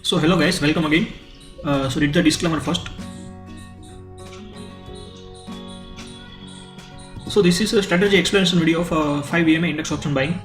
So hello guys, welcome again. So read the disclaimer first. So this is a strategy explanation video of 5 EMA index option buying.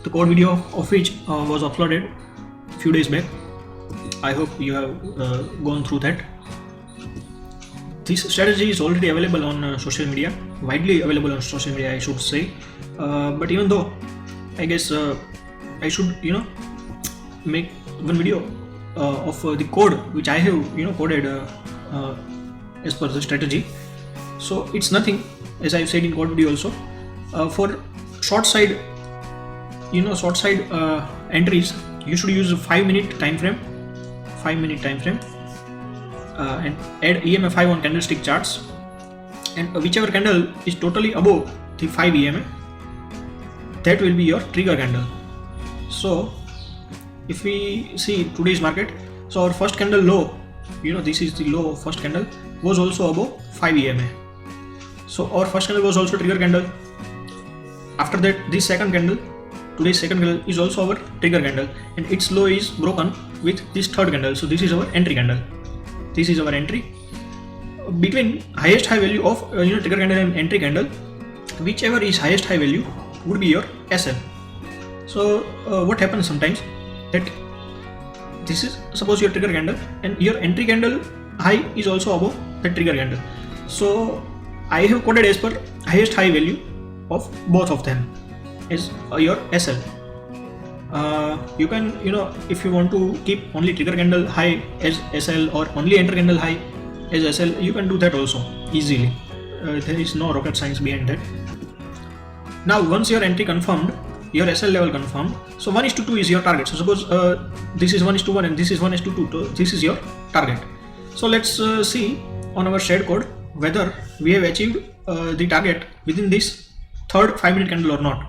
The code video of which was uploaded a few days back. I hope you have gone through that. This strategy is already available on social media, widely available on social media I should say. But even though I guess I should make one video of the code which I have coded as per the strategy. So it's nothing, as I've said in code video also, for short side entries you should use a 5-minute time frame and add EMA 5 on candlestick charts, and whichever candle is totally above the 5 EMA, that will be your trigger candle. So if we see today's market, so our first candle low, this is the low of first candle, was also above 5 EMA. So our first candle was also trigger candle. After that, this second candle, today's second candle, is also our trigger candle, and its low is broken with this third candle. So this is our entry candle. This is our entry. Between highest high value of trigger candle and entry candle, whichever is highest high value would be your SL. So what happens sometimes, that this is suppose your trigger candle and your entry candle high is also above the trigger candle. So I have coded as per highest high value of both of them as your SL. You can if you want to keep only trigger candle high as SL or only entry candle high as SL, you can do that also easily. There is no rocket science behind that. Now once your entry confirmed, your SL level confirmed, so 1:2 is your target. So suppose this is 1:1 and this is 1:2, so this is your target. So let's see on our shared code whether we have achieved the target within this third 5-minute candle or not.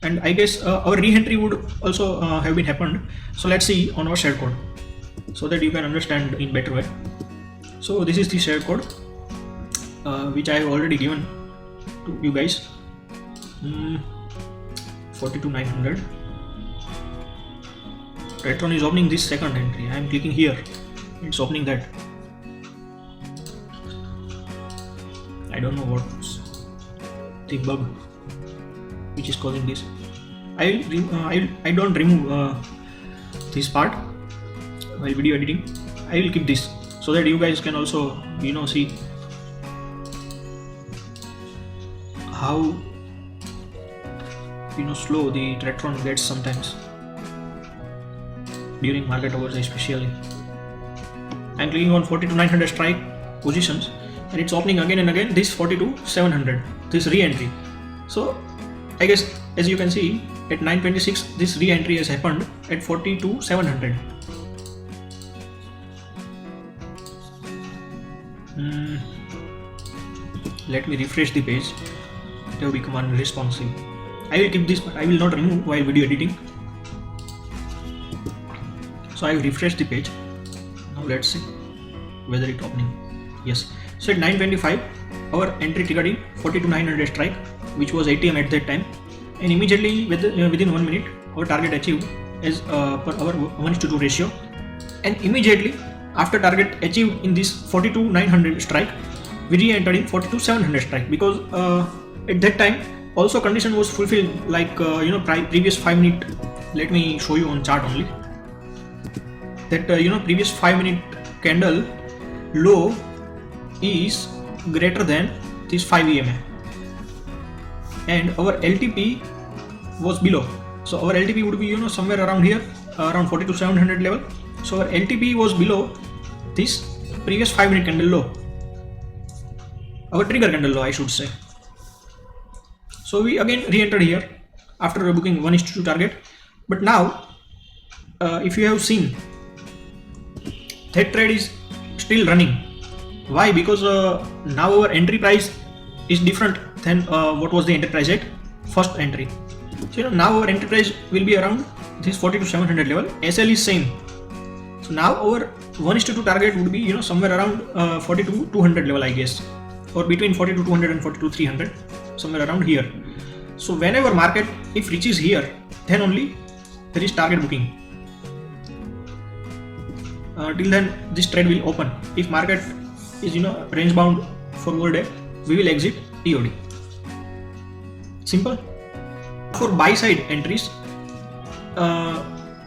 And I guess our re-entry would also have been happened. So let's see on our shared code so that you can understand in better way. So this is the shared code which I have already given to you guys. 42,900. Tradetron is opening this second entry. I am clicking here. It's opening that. I don't know what's the bug which is causing this. I don't remove this part while video editing. I will keep this so that you guys can also see how slow the Tradetron gets sometimes during market hours especially. I'm clicking on 42,900 strike positions and it's opening again and again this 42,700, this re-entry. So I guess as you can see at 9:26 this re-entry has happened at 42,700. Let me refresh the page. It will become unresponsive. I will keep this, but I will not remove while video editing. So I will refresh the page. Now let's see whether it's opening. Yes. So at 9:25 our entry triggered in 42,900 strike, which was ATM at that time, and immediately within 1 minute our target achieved as per our 1:2 ratio, and immediately after target achieved in this 42,900 strike, we re-entered in 42,700 strike, because at that time also condition was fulfilled, like previous 5-minute. Let me show you on chart only that previous 5-minute candle low is greater than this 5 EMA, and our LTP was below. So our LTP would be somewhere around here, around 42,700 level. So our LTP was below this previous 5-minute candle low, our trigger candle low I should say. So we again re-entered here after booking 1:2 target. But now if you have seen, that trade is still running. Why? Because now our entry price is different than what was the entry price at first entry. So now our entry price will be around this 42,700 level. SL is same. So now our 1:2 target would be somewhere around 42,200 level I guess, or between 42,200 and 42,300, somewhere around here. So whenever market if reaches here, then only there is target booking. till then this trade will open. If market is range bound for more day, we will exit TOD. Simple. For buy side entries,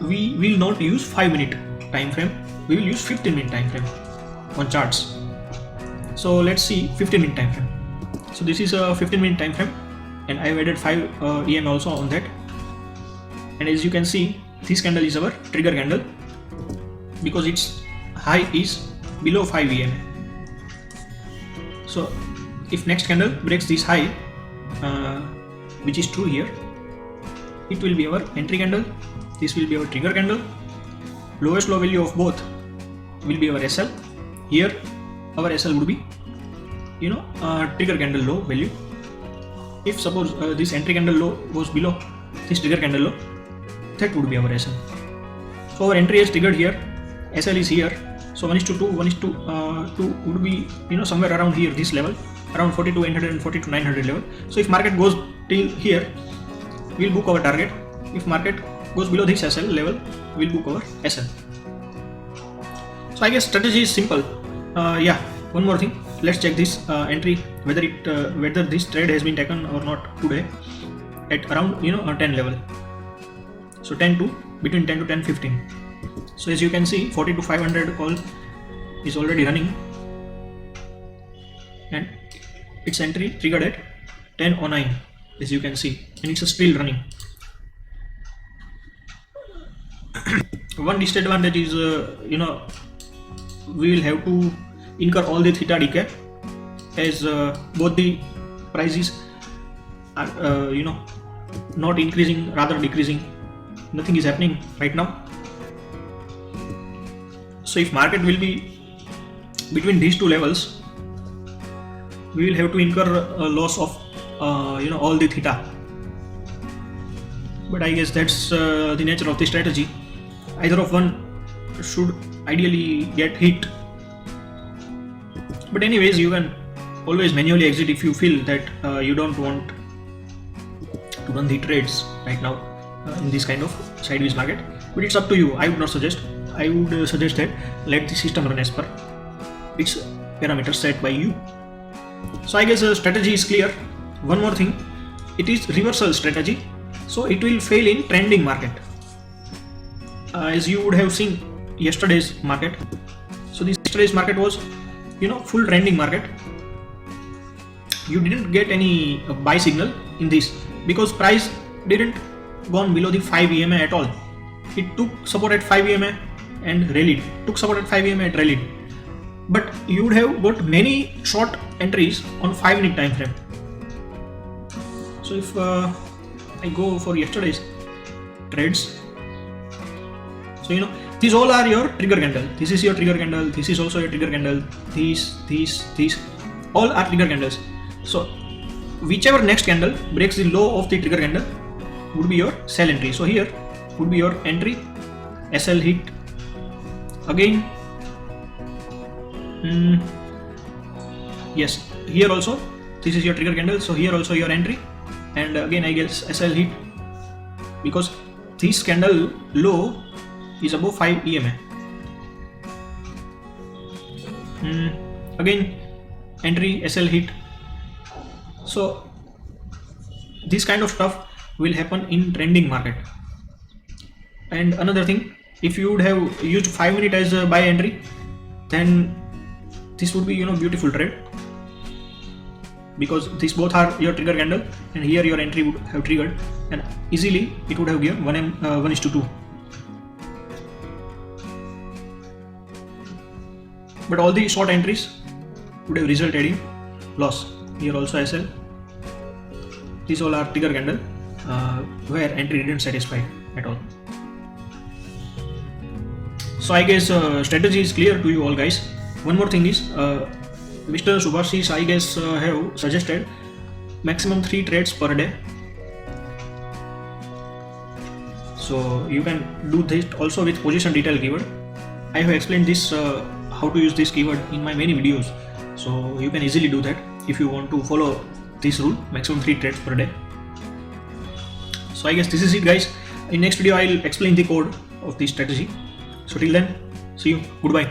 we will not use 5-minute time frame, we will use 15-minute time frame on charts. So let's see 15-minute time frame. So this is a 15-minute time frame, and I have added 5 EM also on that. And as you can see, this candle is our trigger candle because its high is below 5 EM. So if next candle breaks this high, which is true here, it will be our entry candle, this will be our trigger candle, lowest low value of both will be our SL. Here our SL would be trigger candle low value. If suppose this entry candle low goes below this trigger candle low, that would be our SL. So our entry is triggered here, SL is here, so 1:2, 1:2 would be somewhere around here, this level, around 42,800 and 42,900 level. So if market goes till here, we'll book our target. If market goes below this SL level, we'll book our SL. So I guess strategy is simple. One more thing, let's check this entry, whether this trade has been taken or not today at around 10 level. So between 10 to 10:15. So as you can see, 40 to 500 call is already running, and its entry triggered at 10:09, as you can see, and it's still running. One disadvantage is we will have to incur all the theta decay, as both the prices are not increasing, rather decreasing. Nothing is happening right now. So if market will be between these two levels, we will have to incur a loss of all the theta. But I guess that's the nature of the strategy. Either of one should ideally get hit. But anyways, you can always manually exit if you feel that you don't want to run the trades right now in this kind of sideways market. But it's up to you. I would not suggest. I would suggest that let the system run as per its parameters set by you. So I guess the strategy is clear. One more thing, it is reversal strategy, so it will fail in trending market. As you would have seen yesterday's market. So this yesterday's market was full trending market. You didn't get any buy signal in this because price didn't gone below the 5 EMA at all. It took support at 5 EMA and rallied, rallied. But you would have got many short entries on 5-minute time frame. So if I go for yesterday's trades, so these all are your trigger candle. This is your trigger candle, this is also your trigger candle, these all are trigger candles. So whichever next candle breaks the low of the trigger candle would be your sell entry. So here would be your entry, SL hit again. Yes, here also this is your trigger candle, so here also your entry, and again I guess SL hit because this candle low is above 5 EMA. Again entry, SL hit. So this kind of stuff will happen in trending market. And another thing, if you would have used 5-minute as a buy entry, then this would be beautiful trade, because these both are your trigger candle, and here your entry would have triggered, and easily it would have given 1:2. But all the short entries would have resulted in loss. Here also SL. These all are trigger candle where entry didn't satisfy at all. So I guess strategy is clear to you all, guys. One more thing is Mr. Subhasish, I guess, have suggested maximum 3 trades per day. So you can do this also with position detail keyword. I have explained this how to use this keyword in my many videos, so you can easily do that if you want to follow this rule, maximum 3 trades per day. So I guess this is it, guys. In next video I'll explain the code of this strategy. So till then, See you. Goodbye.